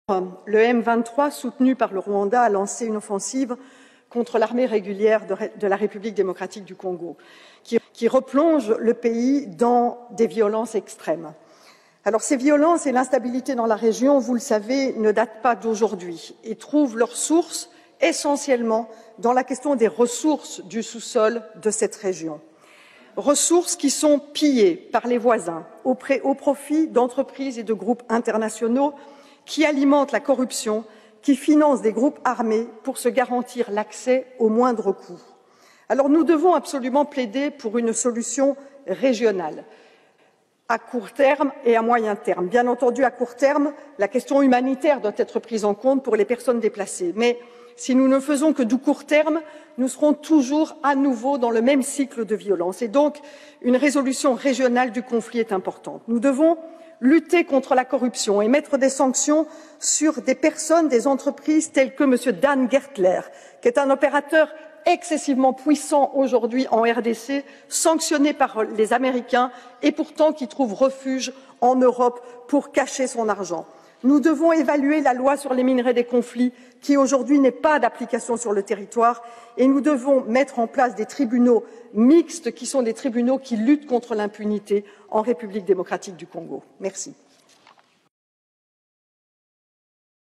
Le M23, soutenu par le Rwanda, a lancé une offensive contre l'armée régulière de la République démocratique du Congo, qui replonge le pays dans des violences extrêmes. Alors ces violences et l'instabilité dans la région, vous le savez, ne datent pas d'aujourd'hui et trouvent leur source essentiellement dans la question des ressources du sous-sol de cette région. Ressources qui sont pillées par les voisins au profit d'entreprises et de groupes internationaux qui alimentent la corruption, qui financent des groupes armés pour se garantir l'accès au moindre coût. Alors nous devons absolument plaider pour une solution régionale, à court terme et à moyen terme. Bien entendu, à court terme, la question humanitaire doit être prise en compte pour les personnes déplacées. Mais si nous ne faisons que du court terme, nous serons toujours à nouveau dans le même cycle de violence. Et donc, une résolution régionale du conflit est importante. Nous devons lutter contre la corruption et mettre des sanctions sur des personnes, des entreprises telles que M. Dan Gertler, qui est un opérateur excessivement puissant aujourd'hui en RDC, sanctionné par les Américains et pourtant qui trouve refuge en Europe pour cacher son argent. Nous devons évaluer la loi sur les minerais des conflits qui aujourd'hui n'est pas d'application sur le territoire et nous devons mettre en place des tribunaux mixtes qui sont des tribunaux qui luttent contre l'impunité en République démocratique du Congo. Merci.